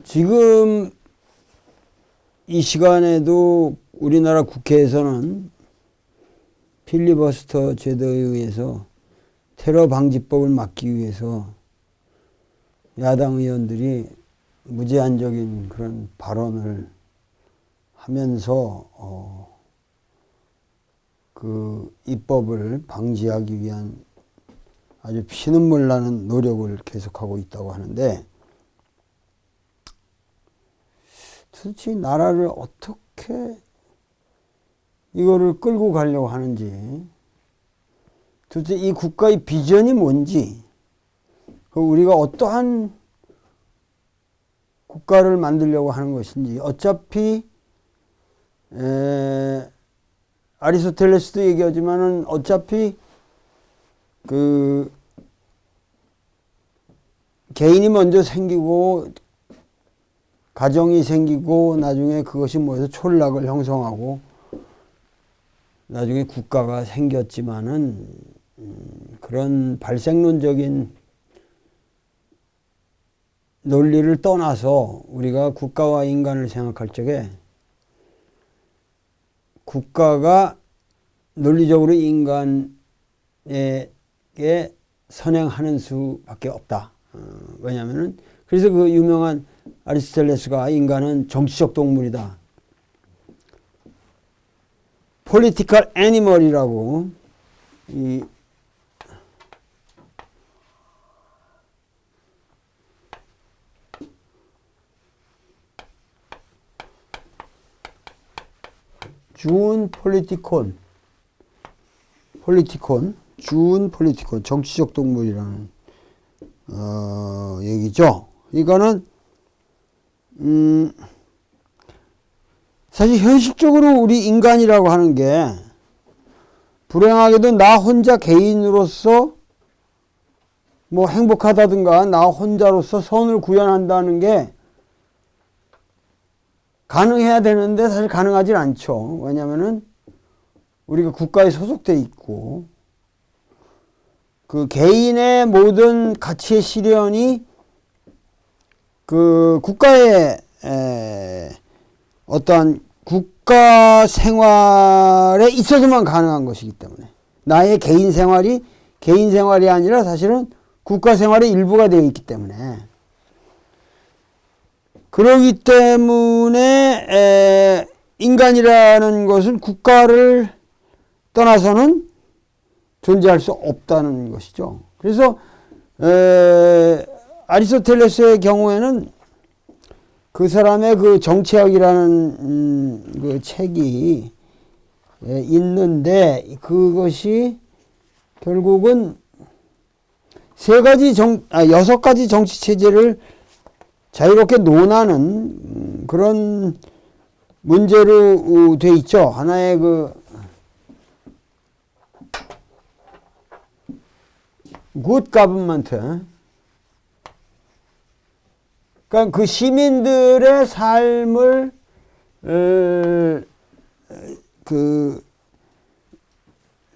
지금 이 시간에도 우리나라 국회에서는 필리버스터 제도에 의해서 테러 방지법을 막기 위해서 야당 의원들이 무제한적인 그런 발언을 하면서 그 입법을 방지하기 위한 아주 피눈물 나는 노력을 계속하고 있다고 하는데, 도대체 나라를 어떻게 이거를 끌고 가려고 하는지, 도대체 이 국가의 비전이 뭔지, 우리가 어떠한 국가를 만들려고 하는 것인지. 어차피 아리스토텔레스도 얘기하지만은 어차피 그 개인이 먼저 생기고 가정이 생기고 나중에 그것이 모여서 촌락을 형성하고 나중에 국가가 생겼지만은 그런 발생론적인 논리를 떠나서 우리가 국가와 인간을 생각할 적에 국가가 논리적으로 인간에게 선행하는 수밖에 없다. 왜냐하면은 그래서 그 유명한 아리스토텔레스가 인간은 정치적 동물이다. political animal이라고 이 준 폴리티콘 정치적 동물이라는 얘기죠. 이거는 사실 현실적으로 우리 인간이라고 하는 게 불행하게도 나 혼자 개인으로서 뭐 행복하다든가 나 혼자로서 선을 구현한다는 게 가능해야 되는데 사실 가능하진 않죠. 왜냐면은 우리가 국가에 소속돼 있고 그 개인의 모든 가치의 실현이 그 국가의 어떠한 국가 생활에 있어서만 가능한 것이기 때문에 나의 개인 생활이 아니라 사실은 국가 생활의 일부가 되어 있기 때문에 그러기 때문에 인간이라는 것은 국가를 떠나서는 존재할 수 없다는 것이죠. 그래서 아리스토텔레스의 경우에는 그 사람의 그 정치학이라는 그 책이 있는데 그것이 결국은 6가지 정치 체제를 자유롭게 논하는 그런 문제로 돼 있죠. 하나의 그 good government. 그러니까 그 시민들의 삶을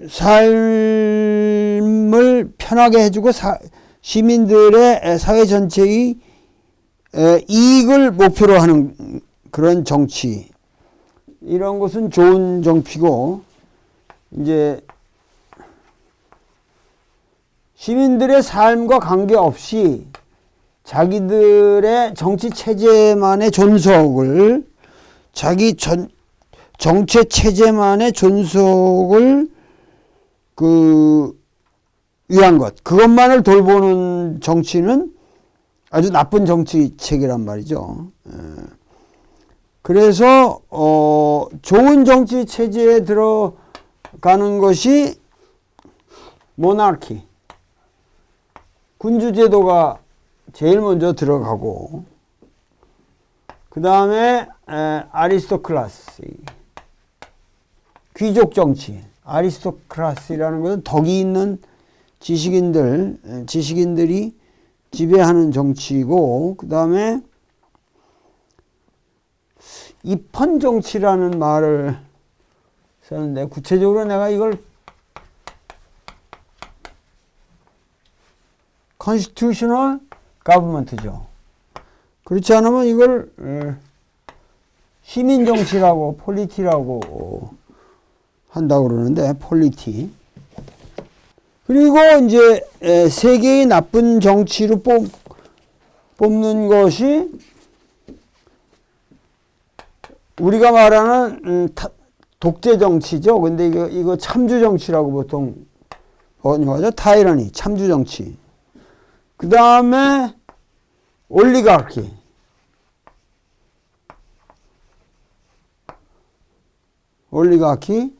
삶을 편하게 해주고 시민들의 사회 전체의 이익을 목표로 하는 그런 정치, 이런 것은 좋은 정치고, 이제 시민들의 삶과 관계없이 자기들의 정치 체제만의 존속을 정치 체제만의 존속을 위한 것, 그것만을 돌보는 정치는 아주 나쁜 정치책이란 말이죠. 그래서 좋은 정치 체제에 들어가는 것이 모나르키, 군주제도가 제일 먼저 들어가고, 그 다음에 아리스토크라시, 귀족 정치. 아리스토크라시라는 것은 덕이 있는 지식인들이 지배하는 정치이고, 그 다음에 입헌 정치라는 말을 썼는데, 구체적으로 내가 이걸 constitutional government죠. 그렇지 않으면 이걸 시민정치라고 폴리티라고 한다고 그러는데 폴리티. 그리고 이제 세계의 나쁜 정치로 뽑는 것이 우리가 말하는 독재 정치죠. 근데 이거 참주 정치라고 보통 번역하죠. 타이러니, 참주 정치. 그 다음에 올리가키. 올리가키.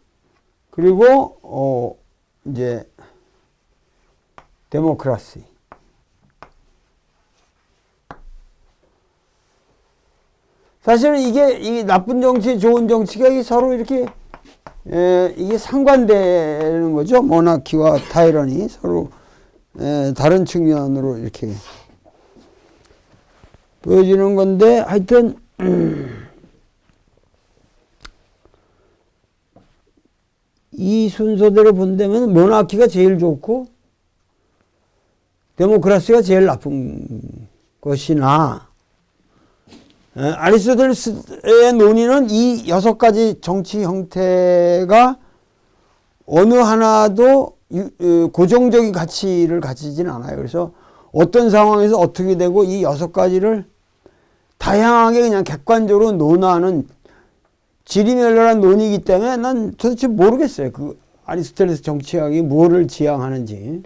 그리고 이제 데모크라시. 사실은 이 나쁜 정치, 좋은 정치가 서로 이렇게 이게 상반되는 거죠. 모나키와 타이러니 서로 다른 측면으로 이렇게 보여지는 건데 하여튼 이 순서대로 본다면 모나키가 제일 좋고 데모크라시가 제일 나쁜 것이나 아리스토텔레스의 논의는 이 6가지 정치 형태가 어느 하나도 고정적인 가치를 가지진 않아요. 그래서 어떤 상황에서 어떻게 되고 이 6가지를 다양하게 그냥 객관적으로 논하는 지리멸렬한 논의이기 때문에 난 도대체 모르겠어요. 그 아리스토텔레스 정치학이 뭐를 지향하는지.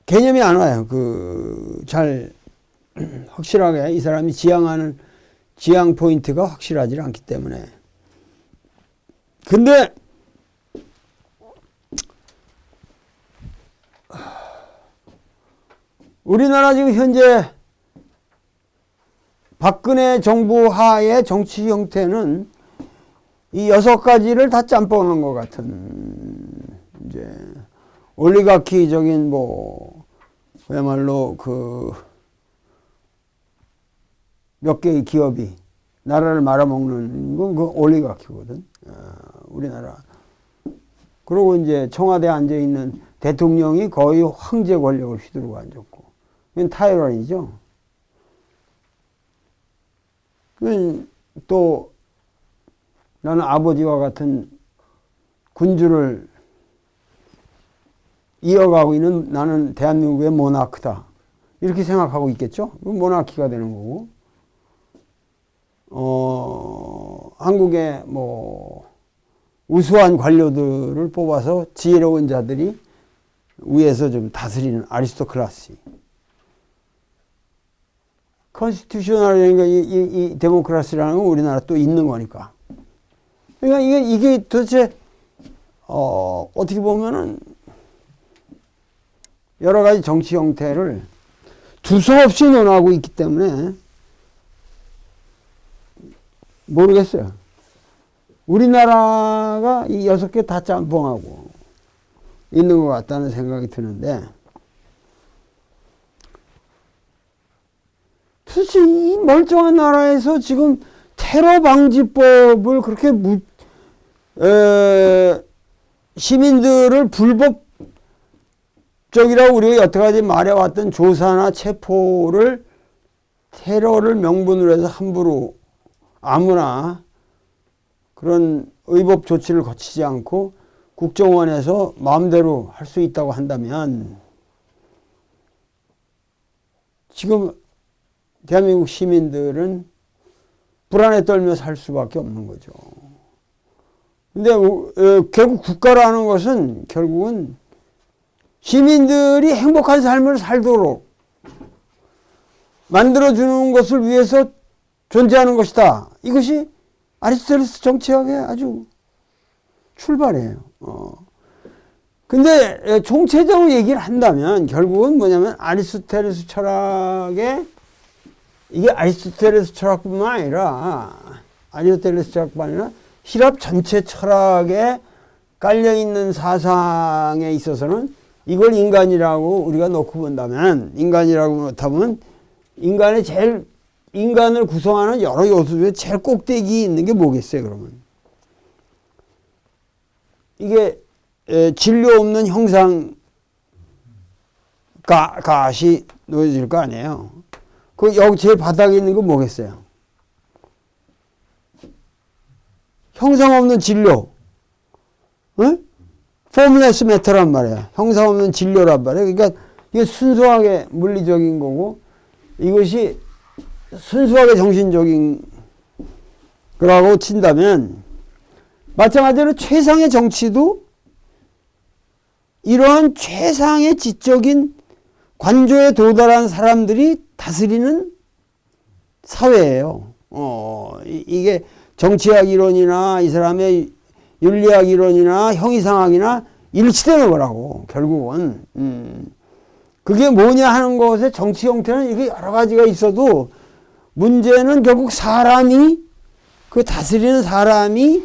개념이 안 와요. 잘 확실하게 이 사람이 지향하는 지향 포인트가 확실하지 않기 때문에. 근데 우리나라 지금 현재 박근혜 정부 하의 정치 형태는 이 6가지를 다 짬뽕한 것 같은 이제 올리가키적인 그야말로 몇 개의 기업이 나라를 말아먹는 건 그 올리가키거든. 우리나라. 그리고 이제 청와대에 앉아있는 대통령이 거의 황제 권력을 휘두르고 앉았고. 이건 타이러니죠. 또 나는 아버지와 같은 군주를 이어가고 있는 나는 대한민국의 모나크다. 이렇게 생각하고 있겠죠. 모나키가 되는 거고. 한국의 우수한 관료들을 뽑아서 지혜로운 자들이 위에서 좀 다스리는 아리스토크라시. 컨스티튜셔널이니까 이 데모크라시라는 건 우리나라 또 있는 거니까. 그러니까 이게 도대체 어떻게 보면은 여러 가지 정치 형태를 두서없이 논하고 있기 때문에 모르겠어요. 우리나라가 이 6개 다 짬뽕하고 있는 것 같다는 생각이 드는데 도대체 이 멀쩡한 나라에서 지금 테러 방지법을 그렇게 시민들을 불법적이라고 우리가 여태까지 말해왔던 조사나 체포를 테러를 명분으로 해서 함부로 아무나 그런 의법 조치를 거치지 않고 국정원에서 마음대로 할 수 있다고 한다면 지금 대한민국 시민들은 불안에 떨며 살 수밖에 없는 거죠. 근데 결국 국가라는 것은 결국은 시민들이 행복한 삶을 살도록 만들어주는 것을 위해서 존재하는 것이다. 이것이 아리스토텔레스 정치학의 아주 출발이에요. 근데 총체적으로 얘기를 한다면 결국은 뭐냐면 아리스토텔레스 철학의 이게 아리스토텔레스 철학뿐만 아니라 希腊전체 철학에 깔려있는 사상에 있어서는 이걸 인간이라고 우리가 놓고 본다면 인간이라고 놓다면 인간을 구성하는 여러 요소 중에 제일 꼭대기에 있는 게 뭐겠어요, 그러면? 이게 진료 없는 형상 가시 놓여질 거 아니에요. 여기 제일 바닥에 있는 건 뭐겠어요? 형상 없는 진료. 응? formless matter란 말이야. 형상 없는 진료란 말이야. 그러니까 이게 순수하게 물리적인 거고 이것이 순수하게 정신적인 거라고 친다면 마찬가지로 최상의 정치도 이러한 최상의 지적인 관조에 도달한 사람들이 다스리는 사회예요. 이게 정치학 이론이나 이 사람의 윤리학 이론이나 형이상학이나 일치되는 거라고 결국은. 그게 뭐냐 하는 것에 정치 형태는 이게 여러 가지가 있어도 문제는 결국 사람이 그 다스리는 사람이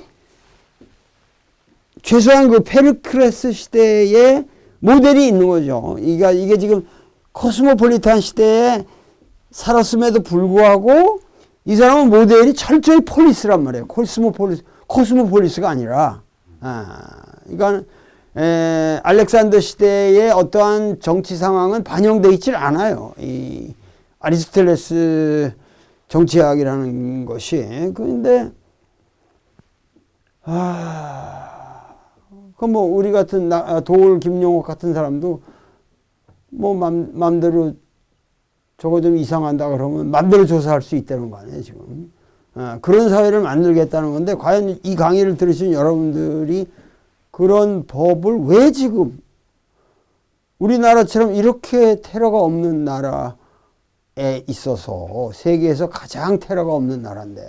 최소한 그 페르클레스 시대의 모델이 있는 거죠. 이게 지금 코스모폴리탄 시대에 살았음에도 불구하고 이 사람은 모델이 철저히 폴리스란 말이에요. 코스모폴리스가 아니라. 그러니까 알렉산더 시대의 어떠한 정치 상황은 반영되어 있질 않아요. 이 아리스토텔레스 정치학이라는 것이. 그런데 그 뭐 우리 같은 도울 김용옥 같은 사람도 뭐 맘대로 저거 좀 이상한다 그러면 맘대로 조사할 수 있다는 거 아니에요 지금. 그런 사회를 만들겠다는 건데 과연 이 강의를 들으신 여러분들이 그런 법을 왜 지금 우리나라처럼 이렇게 테러가 없는 나라에 있어서 세계에서 가장 테러가 없는 나라인데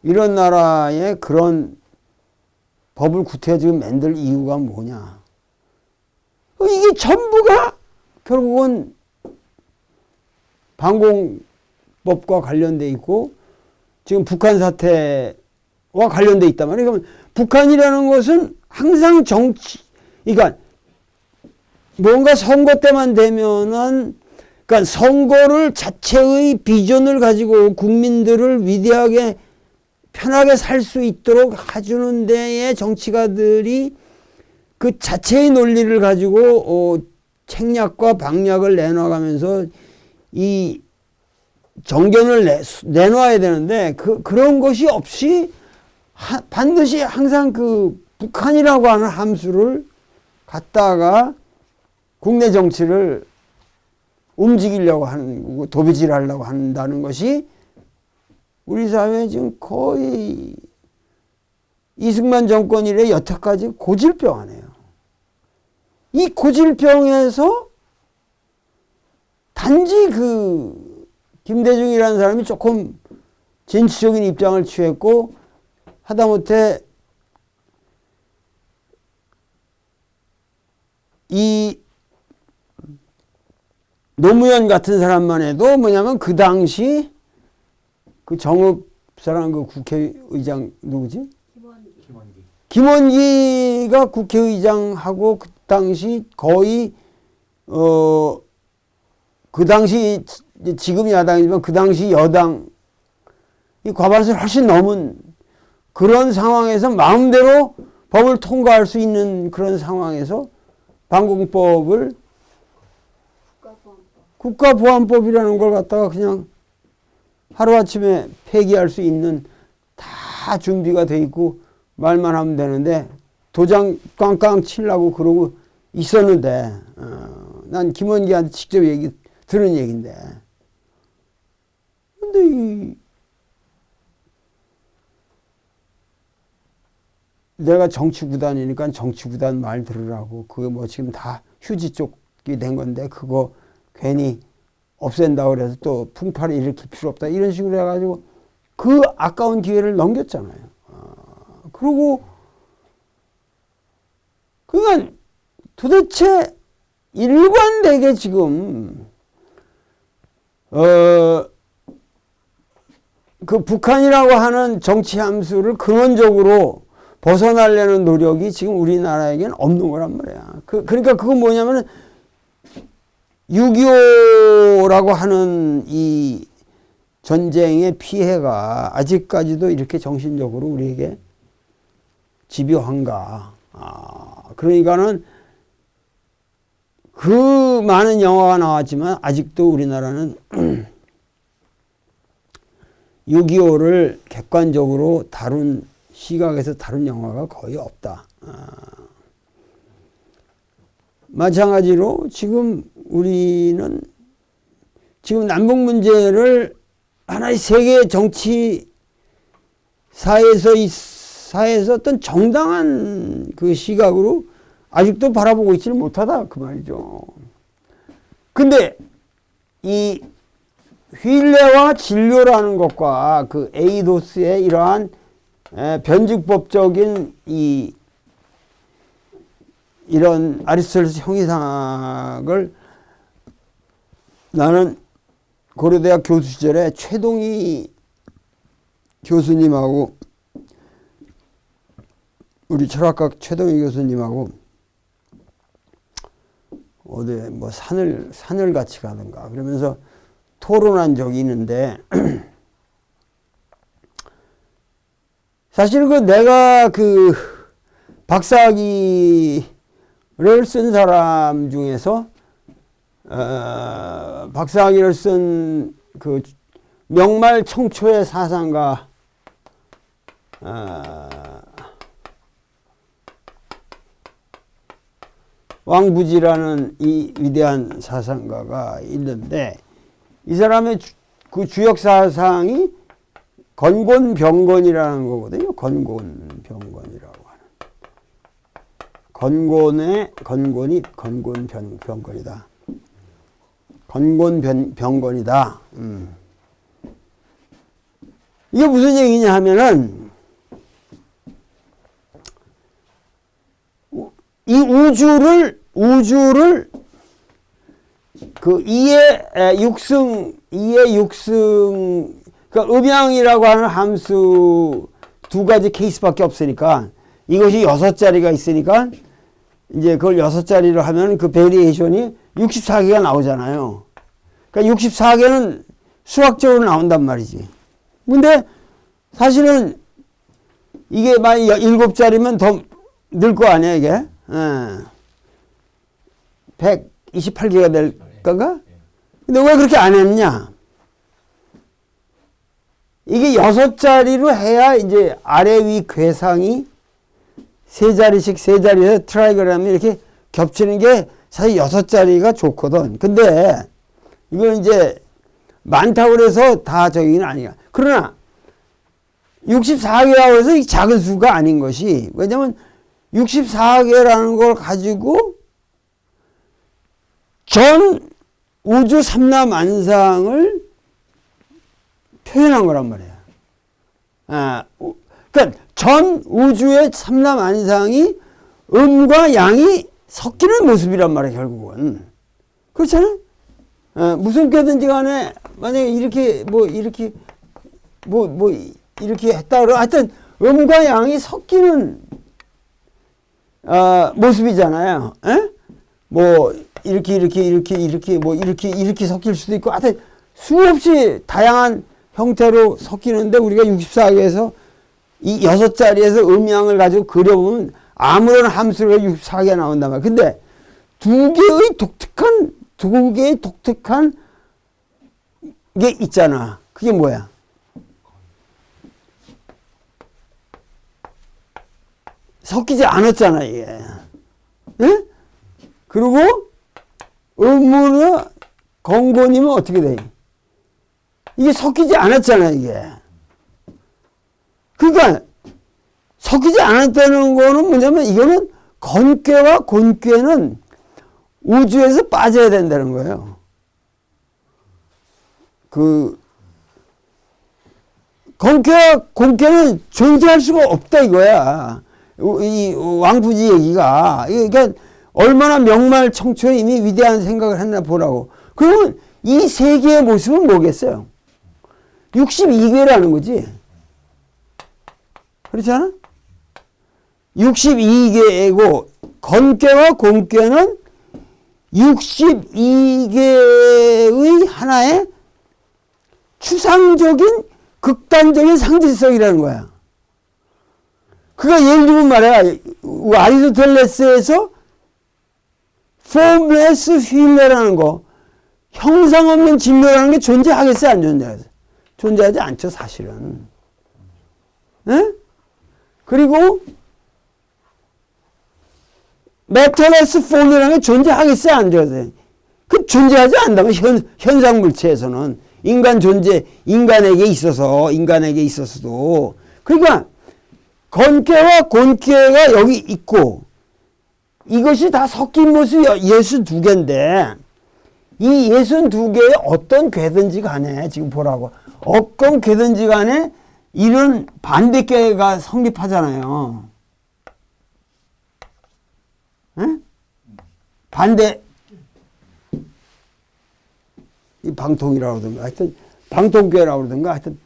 이런 나라에 그런 법을 구태여 만들 이유가 뭐냐. 이게 전부가 결국은 방공법과 관련돼 있고 지금 북한 사태와 관련돼 있단 말이에요. 그러면 북한이라는 것은 항상 그러니까 뭔가 선거 때만 되면은 그러니까 선거를 자체의 비전을 가지고 국민들을 위대하게 편하게 살 수 있도록 해주는 데에 정치가들이 그 자체의 논리를 가지고 책략과 방략을 내놔가면서 이 정견을 내놔야 되는데 그런 것이 없이 반드시 항상 그 북한이라고 하는 함수를 갖다가 국내 정치를 움직이려고 하는 거고 도배질하려고 한다는 것이 우리 사회에 지금 거의 이승만 정권 이래 여태까지 고질병 아니에요. 이 고질병에서 단지 그 김대중이라는 사람이 조금 진취적인 입장을 취했고 하다못해 이 노무현 같은 사람만 해도 뭐냐면 그 당시 그 정읍 사람 그 국회의장 누구지? 김원기가 국회의장하고 그 당시 거의 그 당시 지금 야당이지만 그 당시 여당 이 과반수를 훨씬 넘은 그런 상황에서 마음대로 법을 통과할 수 있는 그런 상황에서 방공법을 국가보안법이라는 걸 갖다가 그냥 하루아침에 폐기할 수 있는 다 준비가 돼 있고 말만 하면 되는데 도장 꽝꽝 치려고 그러고 있었는데 난 김원기한테 직접 들은 얘기인데 근데 내가 정치구단이니까 정치구단 말 들으라고 그게 뭐 지금 다 휴지 쪽이 된 건데 그거 괜히 없앤다고 그래서 또 풍파를 일으킬 필요 없다 이런 식으로 해가지고 그 아까운 기회를 넘겼잖아요. 그리고 그러니까 도대체 일관되게 지금 그 북한이라고 하는 정치 함수를 근원적으로 벗어나려는 노력이 지금 우리나라에게는 없는 거란 말이야. 그러니까 그건 뭐냐면은 6.25라고 하는 이 전쟁의 피해가 아직까지도 이렇게 정신적으로 우리에게 집요한가. 그러니까는 그 많은 영화가 나왔지만 아직도 우리나라는 6.25를 객관적으로 다룬 시각에서 다룬 영화가 거의 없다. 마찬가지로 지금 우리는 지금 남북 문제를 하나의 세계 정치 사회에서 어떤 정당한 그 시각으로 아직도 바라보고 있지를 못하다 그 말이죠. 근데 이 휠레와 진료라는 것과 그 에이도스의 이러한 변증법적인 이런 아리스토텔레스 형이상학을 나는 고려대학 교수 시절에 최동희 교수님하고 우리 철학과 최동희 교수님하고 어디 뭐 산을 같이 가든가 그러면서 토론한 적이 있는데 사실 내가 그 박사학위를 쓴 사람 중에서 박사학위를 쓴 그 명말 청초의 사상가 왕부지라는 이 위대한 사상가가 있는데 이 사람의 그 주역 사상이 건곤병건이라는 거거든요. 건곤병건이라고 하는. 건곤병건이다. 건곤병건이다. 이게 무슨 얘기냐 하면은 이 우주를 그 2의 육승 그러니까 음양이라고 하는 함수 두 가지 케이스밖에 없으니까 이것이 6자리가 있으니까 이제 그걸 6자리로 하면 그 베리에이션이 64개가 나오잖아요. 그러니까 64개는 수학적으로 나온단 말이지. 근데 사실은 이게 만약 7자리면 더 늘 거 아니야 이게. 128개가 될 건가? 근데 왜 그렇게 안 했냐? 이게 6자리로 해야 이제 아래 위 궤상이 3자리에서 트라이그램이 이렇게 겹치는 게 사실 6자리가 좋거든. 근데 이건 이제 많다고 그래서 다 저기는 아니야. 그러나 64개라고 해서 이 작은 수가 아닌 것이 왜냐면 64개라는 걸 가지고 전 우주 삼라만상을 표현한 거란 말이야. 그러니까 전 우주의 삼라만상이 음과 양이 섞이는 모습이란 말이야, 결국은. 그렇잖아? 무슨 꾀든지 간에 만약에 이렇게 이렇게 했다 그러면 하여튼 음과 양이 섞이는 모습이잖아요. 이렇게 섞일 수도 있고, 하여튼 수없이 다양한 형태로 섞이는데 우리가 64개에서 이 6자리에서 음양을 가지고 그려보면 아무런 함수가 64개가 나온단 말이야. 근데 두 개의 독특한 게 있잖아. 그게 뭐야? 섞이지 않았잖아, 이게. 예? 그리고 음문의 건곤이면 어떻게 돼? 이게 섞이지 않았잖아, 이게. 그러니까 섞이지 않았다는 거는 뭐냐면 이거는 건괴와 곤괴는 우주에서 빠져야 된다는 거예요. 그 건괴와 곤괴는 존재할 수가 없다 이거야. 이 왕부지 얘기가. 그러니까 얼마나 명말 청초에 이미 위대한 생각을 했나 보라고. 그러면 이 세 개의 모습은 뭐겠어요? 62개라는 거지. 그렇지 않아? 62개고 건괴와 곤괴는 62개의 하나의 추상적인 극단적인 상징성이라는 거야. 그러니까 예를 들면 말이야, 아리스토텔레스에서 formless 휠레라는 거, 형상 없는 진료라는 게 존재하겠어요, 안 존재하겠어요? 존재하지 않죠, 사실은. 네? 그리고 메탈레스 폼이라는 게 존재하겠어요, 안 존재하겠어요? 그 존재하지 않는다면 현상 물체에서는 인간에게 있어서도 그러니까 건괴와 곤괴가 여기 있고 이것이 다 섞인 모습이 62개인데 이 62개의 어떤 괴든지 간에 지금 보라고 어떤 괴든지 간에 이런 반대괴가 성립하잖아요. 응? 반대 이 방통이라고 그러던가 하여튼 방통괴라고 그러던가 하여튼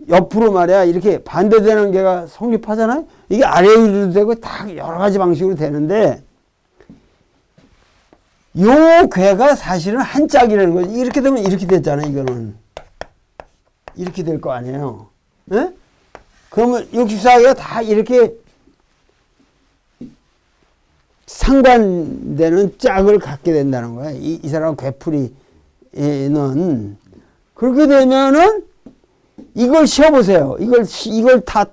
옆으로 말이야 이렇게 반대되는 괴가 성립하잖아요. 이게 아래위로 되고 다 여러 가지 방식으로 되는데 요 괴가 사실은 한 짝이라는 거지. 이렇게 되면 이렇게 됐잖아요. 이거는 이렇게 될 거 아니에요. 예? 그러면 64개가 다 이렇게 상관되는 짝을 갖게 된다는 거야. 이 사람 괴풀이는 그렇게 되면은 이걸 씌워보세요. 이걸 다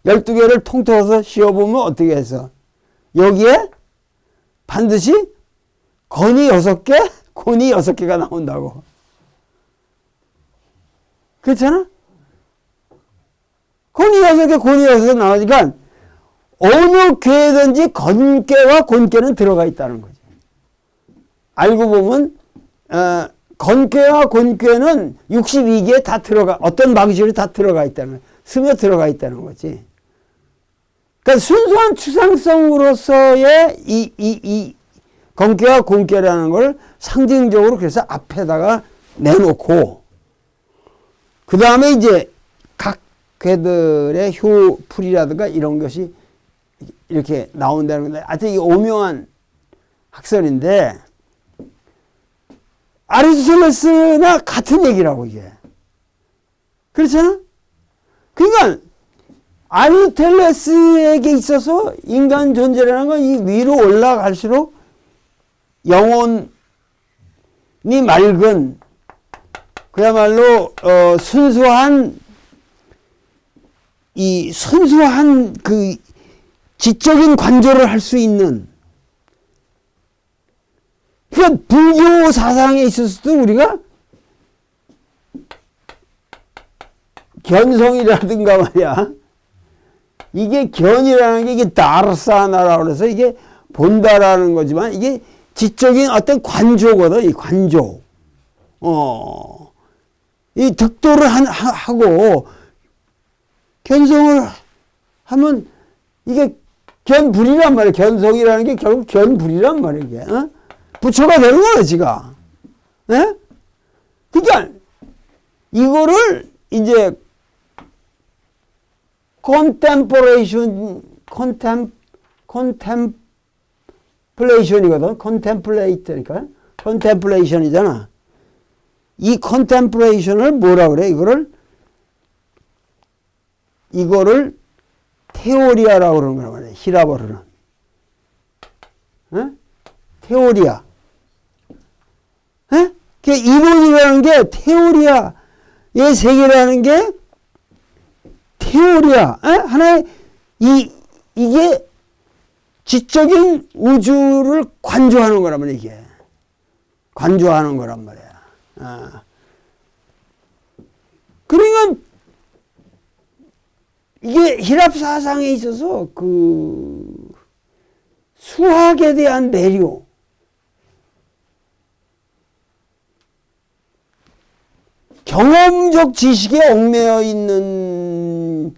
12개를 통틀어서 씌워보면 어떻게 해서 여기에 반드시 건이 6개, 곤이 6개가 나온다고. 그렇잖아? 건이 6개, 곤이 6개 나오니까 어느 괴든지 건괴와 곤괴는 들어가 있다는 거지. 알고 보면 건괴와 곤괴는 62개에 다 들어가 어떤 방식으로 다 들어가 있다는 거야. 스며 들어가 있다는 거지. 그러니까 순수한 추상성으로서의 이 건괴와 곤괴라는 걸 상징적으로 그래서 앞에다가 내놓고 그 다음에 이제 각 괴들의 효풀이라든가 이런 것이 이렇게 나온다는 건데 하여튼 이게 오묘한 학설인데 아리스토텔레스나 같은 얘기라고 이게. 그렇잖아? 그러니까 아리스토텔레스에게 있어서 인간 존재라는 건 이 위로 올라갈수록 영혼이 맑은 그야말로 순수한 그 지적인 관조를 할 수 있는 그러니까 불교 사상에 있어서도 우리가 견성이라든가 말이야 이게 견이라는 게 이게 다르사나라고 그래서 이게 본다라는 거지만 이게 지적인 어떤 관조거든. 이 관조. 이 득도를 하고 견성을 하면 이게 견불이란 말이야. 견성이라는 게 결국 견불이란 말이야. 이게. 부처가 되는 거야, 지가. 예? 그러니까 이거를 이제 contemplation이거든. contemplate니까. contemplation이잖아. 이 contemplation을 뭐라 그래? 이거를 테오리아라고 그러는 거란 말이야. 히라버르는. 에? 테오리아. 에? 그 이론이라는 게 테오리아의 세계라는 게 테오리아. 에? 하나의 이게 지적인 우주를 관조하는 거란 말이야. 이게. 관조하는 거란 말이야. 그러니까 이게 히랍 사상에 있어서 그 수학에 대한 내류 경험적 지식에 얽매여 있는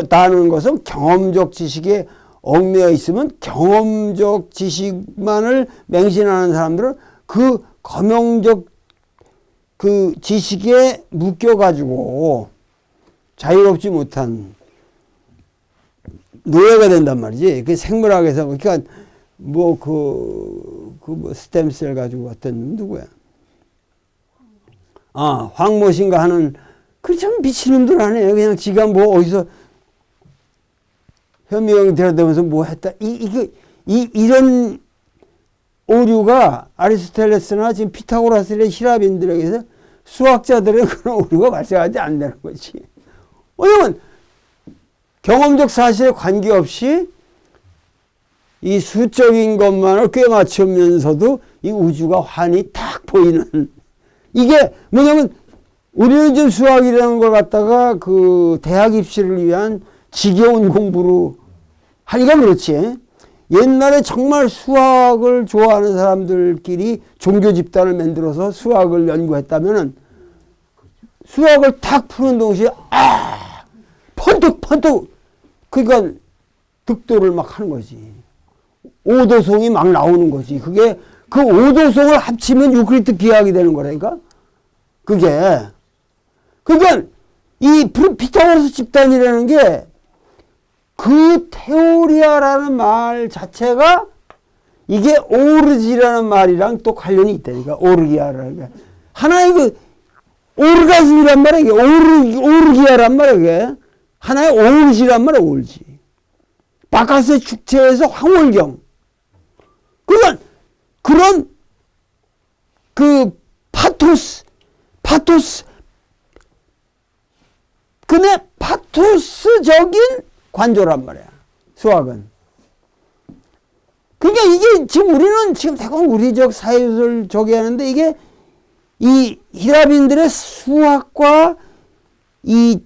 다는 것은 경험적 지식에 얽매여 있으면 경험적 지식만을 맹신하는 사람들은 그 검용적 그 지식에 묶여가지고 자유롭지 못한 노예가 된단 말이지. 그 생물학에서 그러니까 뭐 스템셀 가지고 어떤 누구야? 황모신가 하는 그 참 미친놈들 아니에요. 그냥 지가 뭐 어디서 현미경 데려다면서 뭐 했다. 이런 오류가 아리스토텔레스나 지금 피타고라스의 히라빈들에게서 수학자들의 그런 오류가 발생하지 않는다는 거지. 왜냐면 경험적 사실에 관계없이 이 수적인 것만을 꿰맞추면서도 이 우주가 환히 딱 보이는, 이게 뭐냐면 우리는 지금 수학이라는 걸 갖다가 그 대학 입시를 위한 지겨운 공부로 하니까 그렇지. 옛날에 정말 수학을 좋아하는 사람들끼리 종교 집단을 만들어서 수학을 연구했다면은 수학을 탁 푸는 동시에 펀뜩 그러니까 득도를 막 하는 거지. 오도송이 막 나오는 거지. 그게 그 오도송을 합치면 유클리드 기하학이 되는 거라니까. 그게 그러니까 이 피타고라스 집단이라는 게 그 테오리아라는 말 자체가 이게 오르지라는 말이랑 또 관련이 있다니까. 오르기아라는 게 하나의 그 오르가즘이란 말이야. 이게 오르기아란 말이야. 이게 하나의 오르지란 말이야. 오르지. 바카스의 축제에서 황홀경. 그러니까 그런 그 파토스 근데 파토스적인 관조란 말이야. 수학은. 그러니까 이게 지금 우리는 지금 대강 우리적 사회를 저기 하는데 이게 이 히라빈들의 수학과 이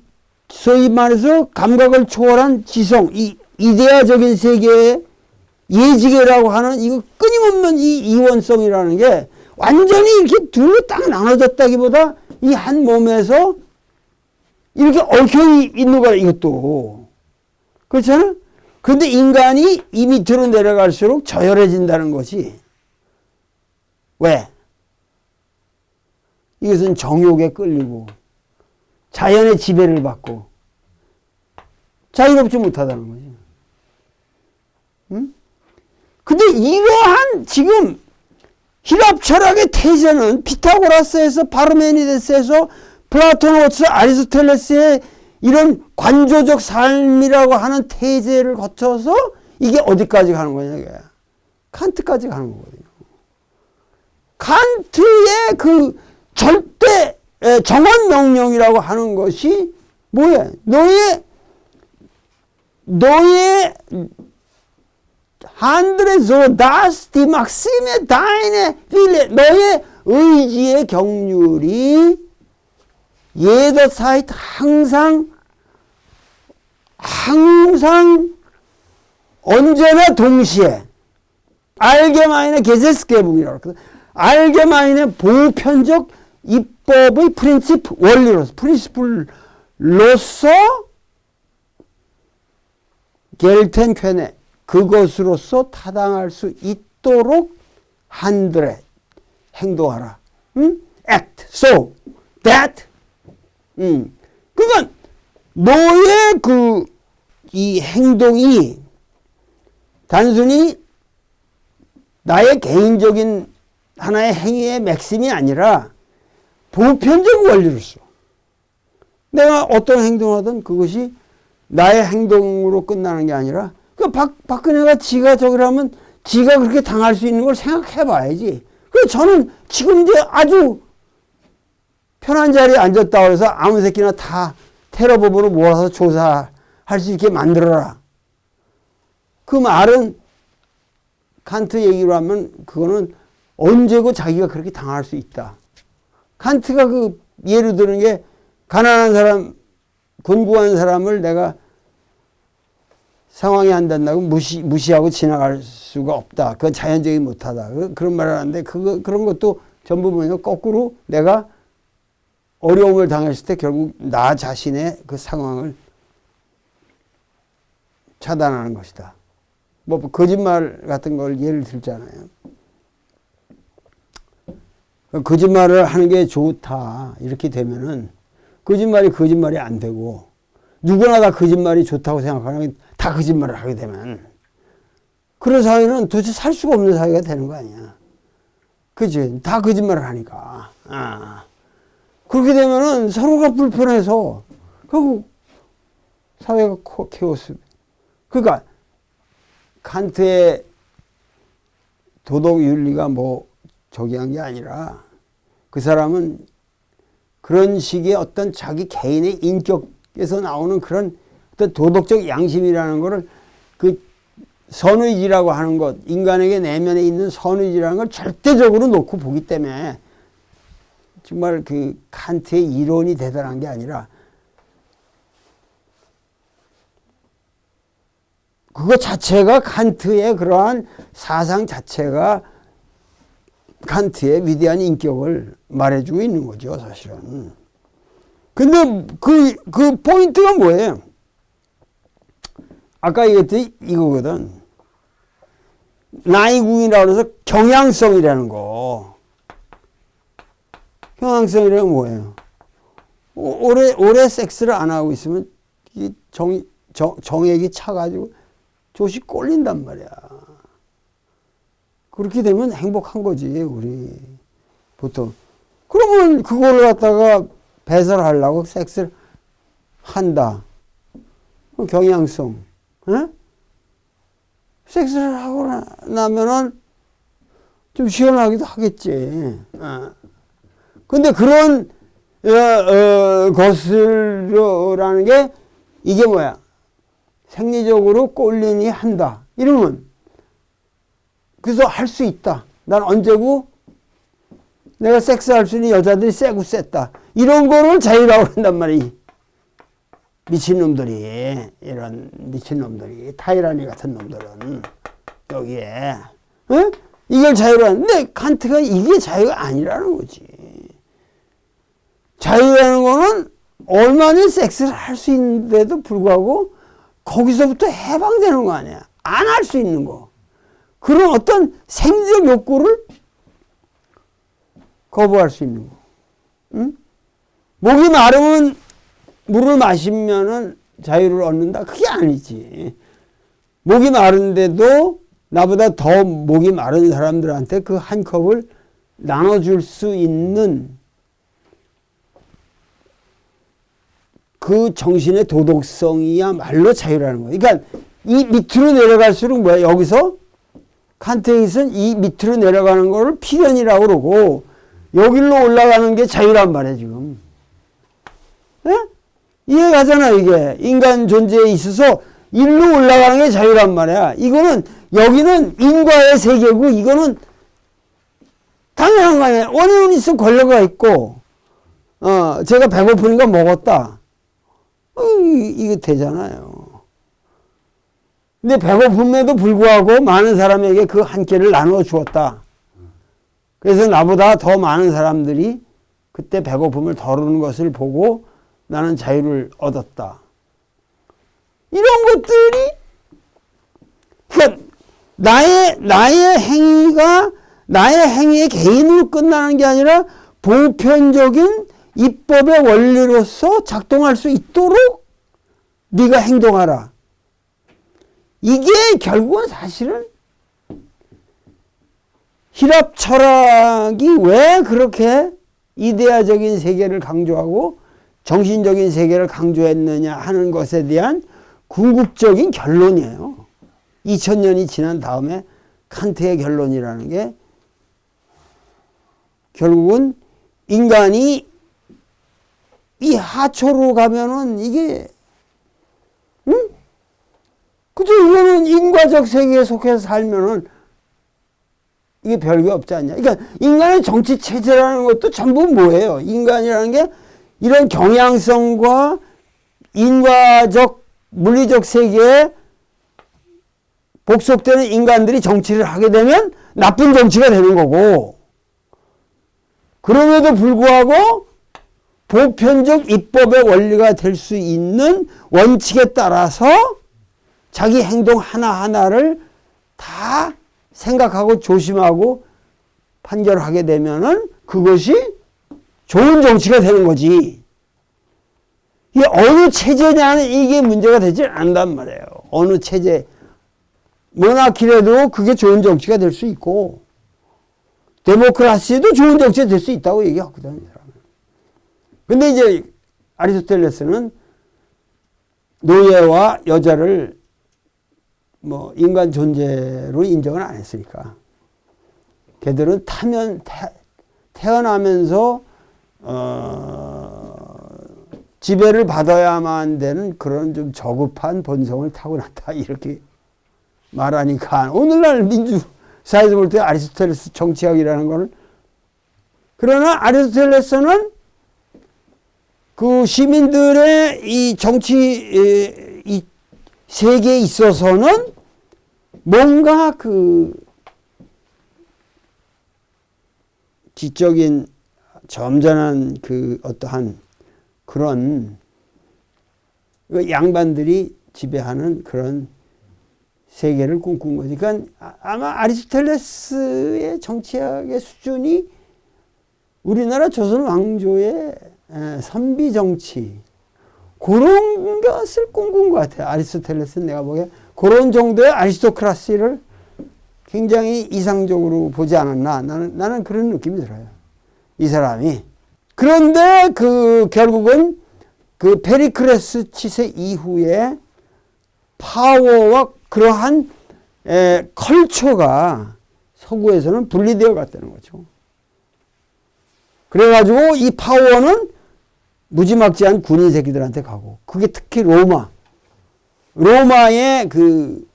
소위 말해서 감각을 초월한 지성, 이 이데아적인 세계의 예지계라고 하는 이거 끊임없는 이 이원성이라는 게 완전히 이렇게 둘로 딱 나눠졌다기보다 이 한 몸에서 이렇게 얽혀 있는 거야, 이것도. 그렇잖아? 그런데 인간이 이 밑으로 내려갈수록 저열해진다는 것이. 왜? 이것은 정욕에 끌리고 자연의 지배를 받고 자유롭지 못하다는 거지. 응? 근데 이러한 지금 히랍 철학의 태세는 피타고라스에서 파르메니데스에서 플라토노스 아리스토텔레스의 이런 관조적 삶이라고 하는 태세를 거쳐서 이게 어디까지 가는 거냐, 이게. 칸트까지 가는 거거든요. 칸트의 그 절대 정원 명령이라고 하는 것이 뭐야? 너의 한드레조 다스 디 막심의 다인의 필레 너의 의지의 경륜이 예더 사이트 항상 언제나 동시에 알게마인의 게세스케붕이라고 그러거든. 알게마인의 보편적 입법의 프린시프 원리로서 프린시플로서 겔텐 쾌네 그것으로서 타당할 수 있도록 한들에 행동하라. act so that 그러니까 너의 이 행동이 단순히 나의 개인적인 하나의 행위의 맥심이 아니라 보편적 원리로서 내가 어떤 행동을 하든 그것이 나의 행동으로 끝나는 게 아니라 그 박근혜가 지가 저기라면 지가 그렇게 당할 수 있는 걸 생각해 봐야지. 그래서 저는 지금 이제 아주 편한 자리에 앉았다 그래서 아무 새끼나 다 테러법으로 몰아서 조사할 수 있게 만들어라. 그 말은 칸트 얘기로 하면 그거는 언제고 자기가 그렇게 당할 수 있다. 칸트가 그 예를 드는 게 가난한 사람, 곤고한 사람을 내가 상황이 안 된다고 무시하고 지나갈 수가 없다. 그건 자연적이 못하다. 그런 말을 하는데 그런 것도 전부 뭐냐 거꾸로 내가 어려움을 당했을 때 결국 나 자신의 그 상황을 차단하는 것이다. 뭐 거짓말 같은 걸 예를 들잖아요. 거짓말을 하는 게 좋다. 이렇게 되면은 거짓말이 안 되고 누구나 다 거짓말이 좋다고 생각하면 다 거짓말을 하게 되면 그런 사회는 도대체 살 수가 없는 사회가 되는 거 아니야. 그치? 다 거짓말을 하니까. 그렇게 되면은 서로가 불편해서 결국 사회가 케오스. 그러니까 칸트의 도덕 윤리가 뭐 저기 한 게 아니라 그 사람은 그런 식의 어떤 자기 개인의 인격에서 나오는 그런 어떤 도덕적 양심이라는 거를 그 선의지라고 하는 것, 인간에게 내면에 있는 선의지라는 걸 절대적으로 놓고 보기 때문에 정말 그 칸트의 이론이 대단한 게 아니라 그거 자체가 칸트의 그러한 사상 자체가 칸트의 위대한 인격을 말해주고 있는 거죠, 사실은. 근데 그 포인트가 뭐예요? 아까 얘기했더니 이거거든. 나이궁이라고 해서 경향성이라는 거. 경향성이라는 건 뭐예요? 오래 섹스를 안 하고 있으면 정액이 차가지고 조시 꼴린단 말이야. 그렇게 되면 행복한 거지, 우리. 보통. 그러면 그거를 갖다가 배설하려고 섹스를 한다. 경향성. 에? 섹스를 하고 나면은 좀 시원하기도 하겠지. 근데 그런, 것을라는 게 이게 뭐야? 생리적으로 꼴리니 한다. 이러면 그래서 할 수 있다. 난 언제고 내가 섹스할 수 있는 여자들이 세고 셌다. 이런 거를 자유라고 한단 말이야. 미친놈들이, 이런 미친놈들이, 타이라니 같은 놈들은 여기에 이걸 자유로 하는데 칸트가 이게 자유가 아니라는 거지. 자유라는 거는 얼마나 섹스를 할 수 있는데도 불구하고 거기서부터 해방되는 거 아니야. 안 할 수 있는 거. 그런 어떤 생리적 욕구를 거부할 수 있는 거. 응? 목이 마르면 물을 마시면은 자유를 얻는다? 그게 아니지. 목이 마른데도 나보다 더 목이 마른 사람들한테 그 한 컵을 나눠줄 수 있는 그 정신의 도덕성이야말로 자유라는 거예요. 그러니까 이 밑으로 내려갈수록 뭐야? 여기서 칸트에서는 이 밑으로 내려가는 거를 필연이라고 그러고 여기로 올라가는 게 자유란 말이야, 지금. 예? 이해가잖아, 이게. 인간 존재에 있어서 일로 올라가는 게 자유란 말이야. 이거는, 여기는 인과의 세계고, 이거는 당연한 거 아니야. 원인은 있어, 권력가 있고, 제가 배고프니까 먹었다. 이게 되잖아요. 근데 배고픔에도 불구하고 많은 사람에게 그 한 끼를 나누어 주었다. 그래서 나보다 더 많은 사람들이 그때 배고픔을 덜는 것을 보고 나는 자유를 얻었다. 이런 것들이, 그러니까 나의 행위가 나의 행위의 개인으로 끝나는 게 아니라 보편적인 입법의 원리로서 작동할 수 있도록 네가 행동하라. 이게 결국은 사실은 히랍 철학이 왜 그렇게 이데아적인 세계를 강조하고 정신적인 세계를 강조했느냐 하는 것에 대한 궁극적인 결론이에요. 2000년이 지난 다음에 칸트의 결론이라는 게 결국은 인간이 이 하초로 가면은 이게 그죠? 이거는 인과적 세계에 속해서 살면은 이게 별게 없지 않냐. 그러니까 인간의 정치 체제라는 것도 전부 뭐예요? 인간이라는 게 이런 경향성과 인과적 물리적 세계에 복속되는 인간들이 정치를 하게 되면 나쁜 정치가 되는 거고, 그럼에도 불구하고 보편적 입법의 원리가 될 수 있는 원칙에 따라서 자기 행동 하나하나를 다 생각하고 조심하고 판결하게 되면은 그것이 좋은 정치가 되는 거지. 이게 어느 체제냐는 이게 문제가 되지 않는단 말이에요. 어느 체제. 모나키라도 그게 좋은 정치가 될 수 있고, 데모크라시도 좋은 정치가 될 수 있다고 얘기하거든요. 근데 이제 아리스토텔레스는 노예와 여자를 뭐 인간 존재로 인정을 안 했으니까 걔들은 태어나면서 지배를 받아야만 되는 그런 좀 저급한 본성을 타고났다 이렇게 말하니까 오늘날 민주사회에서 볼 때 아리스토텔레스 정치학이라는 거를 그러나 아리스토텔레스는 그 시민들의 이 정치 이 세계에 있어서는 뭔가 그 지적인 점잖은 그 어떠한 그런 양반들이 지배하는 그런 세계를 꿈꾼 거지. 그러니까 아마 아리스토텔레스의 정치학의 수준이 우리나라 조선 왕조의 선비 정치 그런 것을 꿈꾼 것 같아요. 아리스토텔레스는 내가 보기에 그런 정도의 아리스토크라시를 굉장히 이상적으로 보지 않았나 나는 그런 느낌이 들어요. 이 사람이. 그런데 결국은 그 페리클레스 치세 이후에 파워와 그러한 컬처가 서구에서는 분리되어 갔다는 거죠. 그래가지고 이 파워는 무지막지한 군인 새끼들한테 가고 그게 특히 로마의 그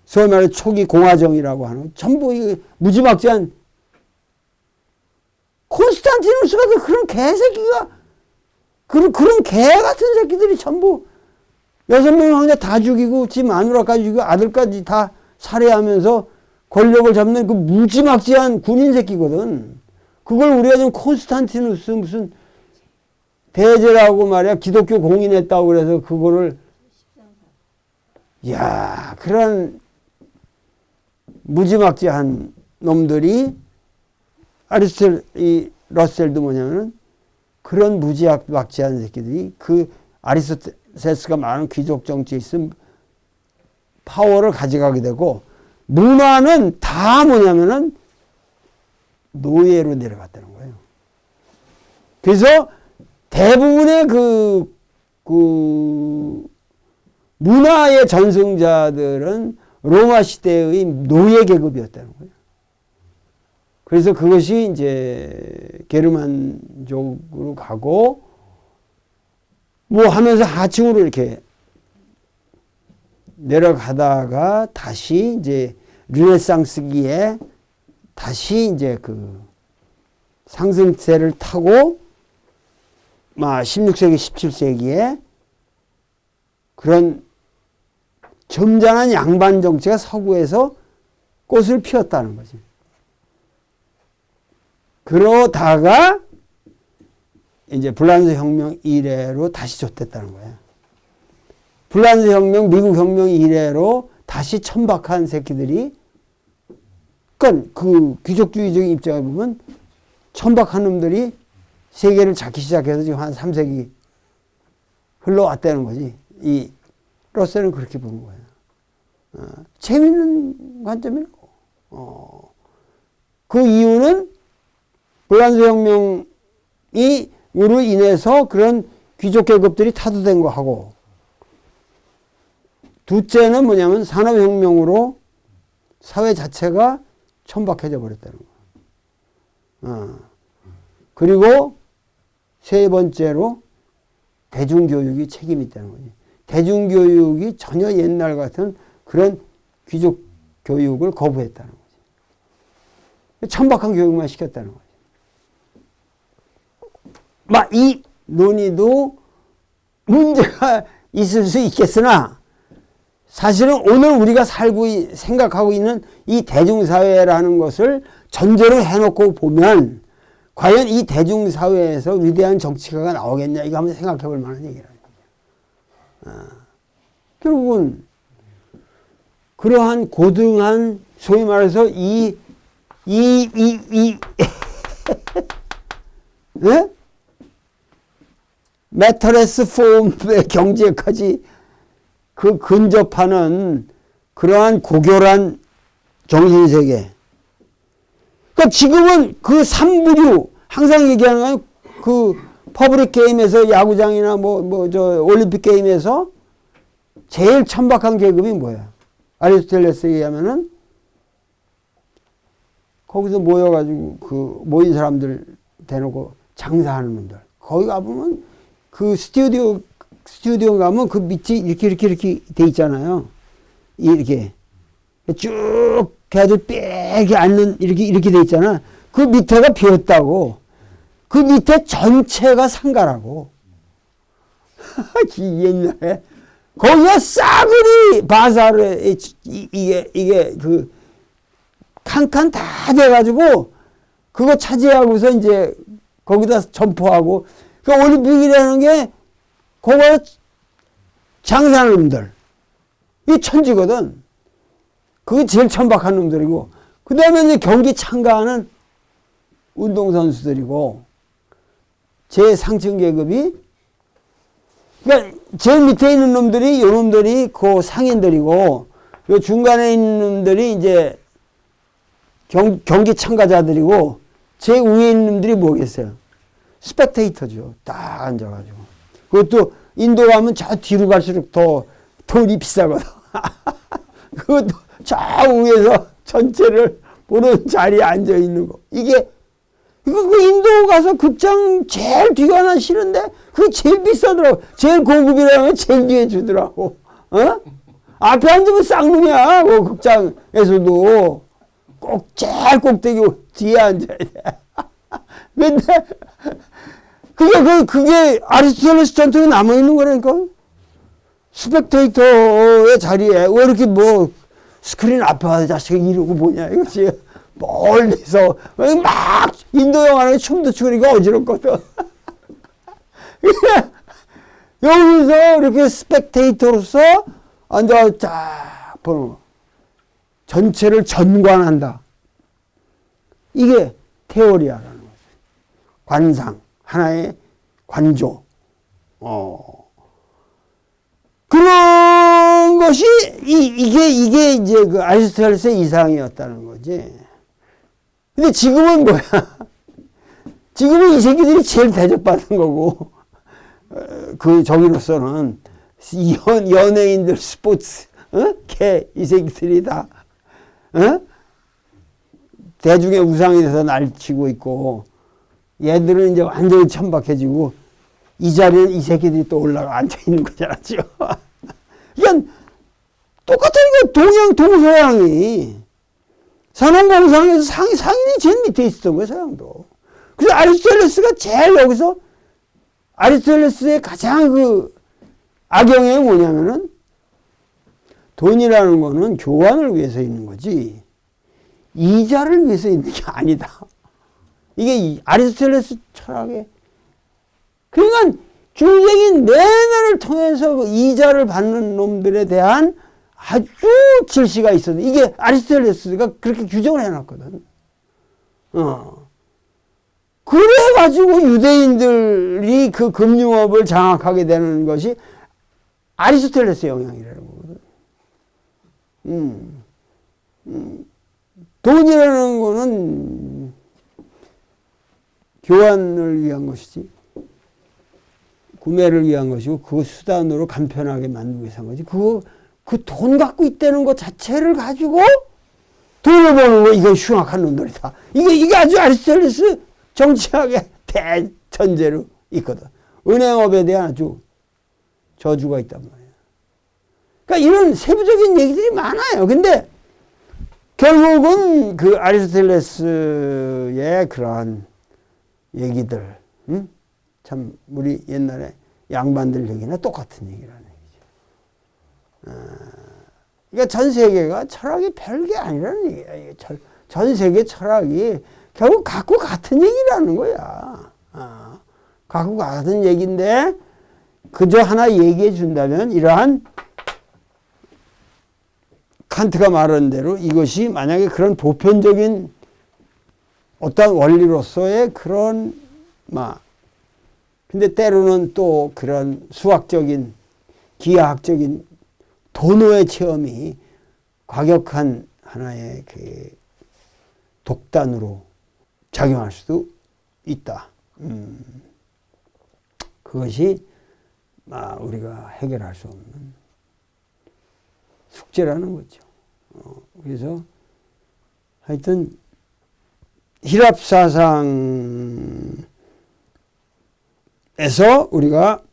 소위 말해 초기 공화정이라고 하는 전부 이 무지막지한 콘스탄티누스가 그런 개새끼가 그런 개 같은 새끼들이 전부 6명의 황제 다 죽이고 지 마누라까지 죽이고 아들까지 다 살해하면서 권력을 잡는 그 무지막지한 군인 새끼거든. 그걸 우리가 지금 콘스탄티누스 무슨 대제라고 말이야 기독교 공인했다고 그래서 그거를 야 그런 무지막지한 놈들이 이 러셀도 뭐냐면은 그런 무지막지한 새끼들이 그 아리스토텔레스가 말하는 귀족 정치에 있으면 파워를 가져가게 되고 문화는 다 뭐냐면은 노예로 내려갔다는 거예요. 그래서 대부분의 그 문화의 전승자들은 로마 시대의 노예 계급이었다는 거예요. 그래서 그것이 이제 게르만족으로 가고 뭐 하면서 하층으로 이렇게 내려가다가 다시 이제 르네상스기에 다시 이제 그 상승세를 타고 16세기, 17세기에 그런 점잖은 양반 정치가 서구에서 꽃을 피웠다는 거지. 그러다가 이제 불란서 혁명 이래로 다시 좆됐다는 거야. 불란서 혁명, 미국 혁명 이래로 다시 천박한 새끼들이 그러니까 그 귀족주의적인 입장에 보면 천박한 놈들이 세계를 잡기 시작해서 지금 한 3세기 흘러왔다는 거지. 이 러셀은 그렇게 보는 거예요. 재밌는 관점이라고. 그 이유는 불란서 혁명으로 인해서 그런 귀족 계급들이 타도된 거 하고 둘째는 뭐냐면 산업혁명으로 사회 자체가 천박해져 버렸다는 거예요. 그리고 세 번째로 대중교육이 책임이 있다는 거지. 대중교육이 전혀 옛날 같은 그런 귀족 교육을 거부했다는 거지. 천박한 교육만 시켰다는 거지. 이 논의도 문제가 있을 수 있겠으나 사실은 오늘 우리가 생각하고 있는 이 대중사회라는 것을 전제로 해놓고 보면 과연 이 대중사회에서 위대한 정치가가 나오겠냐 이거 한번 생각해 볼 만한 얘기라는 거예요. 결국은 그러한 고등한 소위 말해서 네? 매터레스 폼의 경제까지 그 근접하는 그러한 고결한 정신세계. 그러니까 지금은 그 삼부류, 항상 얘기하는 그 퍼블릭 게임에서 야구장이나 올림픽 게임에서 제일 천박한 계급이 뭐야? 아리스토텔레스에 의하면은 거기서 모여가지고 그 모인 사람들 대놓고 장사하는 놈들. 거기 가보면 그 스튜디오 가면 그 밑이 이렇게 돼 있잖아요. 이렇게 쭉 해가지고 빽이 앉는 이렇게 돼 있잖아. 그 밑에가 비었다고. 그 밑에 전체가 상가라고. 옛날에 거기가 싸그리 바사르에 이게 그 칸칸 다 돼가지고 그거 차지하고서 이제 거기다 점포하고 그 올림픽이라는 게 그거 장사하는 놈들 이 천지거든. 그게 제일 천박한 놈들이고 그 다음에 이제 경기 참가하는 운동선수들이고 제 상층 계급이 그러니까 제일 밑에 있는 놈들이 요 놈들이 그 상인들이고 요 중간에 있는 놈들이 이제 경기 참가자들이고 제 위에 있는 놈들이 뭐겠어요? 스펙테이터죠. 딱 앉아가지고. 그것도 인도 가면 저 뒤로 갈수록 더 돈이 비싸거든. 그것도 저 위에서 전체를 보는 자리에 앉아 있는 거. 이거 그 인도 가서 극장 제일 뒤가 난 싫은데 그게 제일 비싸더라고. 제일 고급이라면 제일 뒤에 주더라고. 어? 앞에 앉으면 쌍놈이야. 그 극장에서도 꼭 제일 꼭대기 뒤에 앉아야 돼. 근데 그게 아리스토텔레스 전통에 남아있는 거라니까. 스펙테이터의 자리에 왜 이렇게 뭐 스크린 앞에 와서 자식이 이러고 보냐 이거지. 멀리서 막 인도 영화는 춤도 추고 이거 어지럽거든. 여기서 이렇게 스펙테이터로서 앉아 쫙 보는 거. 전체를 전관한다. 이게 테오리아라는 거죠. 관상, 하나의 관조. 그런 것이 이게 이제 그 아리스토텔레스의 이상이었다는 거지. 근데 지금은 뭐야? 지금은 이 새끼들이 제일 대접받은 거고, 그 저기로서는 연예인들 스포츠, 이 새끼들이 다, 대중의 우상이 돼서 날치고 있고, 얘들은 이제 완전히 천박해지고, 이 자리에 이 새끼들이 또 올라가 앉아 있는 거잖아, 지금. 그러니까 똑같으니까 동양 동서양이 산업공상에서 상인이 제일 밑에 있었던 거예요, 서양도. 그래서 아리스토텔레스가 제일 여기서 아리스토텔레스의 가장 그 악영이 뭐냐면은 돈이라는 거는 교환을 위해서 있는 거지 이자를 위해서 있는 게 아니다. 이게 아리스토텔레스 철학의 그러니까 중생인 내면을 통해서 그 이자를 받는 놈들에 대한 아주 질시가 있었는데 이게 아리스토텔레스가 그렇게 규정을 해놨거든. 그래가지고 유대인들이 그 금융업을 장악하게 되는 것이 아리스토텔레스의 영향이라는 거거든. 돈이라는 거는 교환을 위한 것이지. 구매를 위한 것이고 그 수단으로 간편하게 만들기 위해서 한 거지. 그 돈 갖고 있다는 것 자체를 가지고 돈을 버는 거 이건 흉악한 놈들이다. 이게 아주 아리스토텔레스 정치학의 대전제로 있거든. 은행업에 대한 아주 저주가 있단 말이야. 그러니까 이런 세부적인 얘기들이 많아요. 근데 결국은 그 아리스토텔레스의 그러한 얘기들, 참 우리 옛날에 양반들 얘기나 똑같은 얘기라는 얘기죠. 그러니까 전 세계가 철학이 별게 아니라는 얘기야. 전 세계 철학이 결국 갖고 같은 얘기라는 거야. 갖고 같은 얘기인데 그저 하나 얘기해 준다면 이러한 칸트가 말한 대로 이것이 만약에 그런 보편적인 어떤 원리로서의 그런 근데 때로는 또 그런 수학적인 기하학적인 도노의 체험이 과격한 하나의 그 독단으로 작용할 수도 있다. 그것이 우리가 해결할 수 없는 숙제라는 거죠. 그래서 하여튼 히랍 사상에서 우리가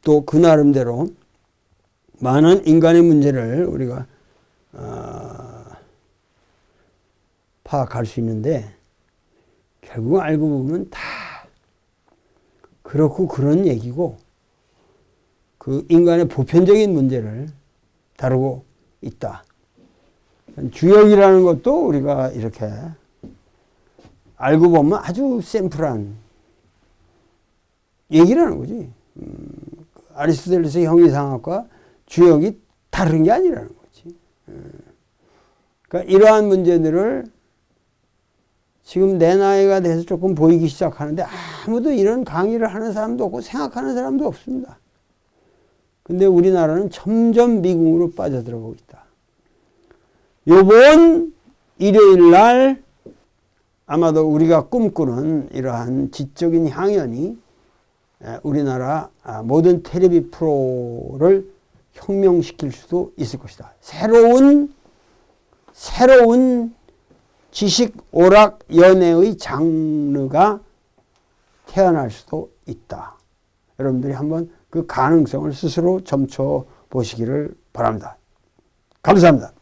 또 그 나름대로 많은 인간의 문제를 우리가 파악할 수 있는데, 결국 알고 보면 다 그렇고 그런 얘기고, 그 인간의 보편적인 문제를 다루고 있다. 주역이라는 것도 우리가 이렇게 알고 보면 아주 샘플한 얘기라는 거지. 아리스토텔레스의 형이상학과 주역이 다른 게 아니라는 거지. 그러니까 이러한 문제들을 지금 내 나이가 돼서 조금 보이기 시작하는데 아무도 이런 강의를 하는 사람도 없고 생각하는 사람도 없습니다. 근데 우리나라는 점점 미궁으로 빠져들어가고 있다. 요번 일요일 날 아마도 우리가 꿈꾸는 이러한 지적인 향연이 우리나라 모든 텔레비 프로를 혁명시킬 수도 있을 것이다. 새로운 지식 오락 연애의 장르가 태어날 수도 있다. 여러분들이 한번 그 가능성을 스스로 점쳐 보시기를 바랍니다. 감사합니다.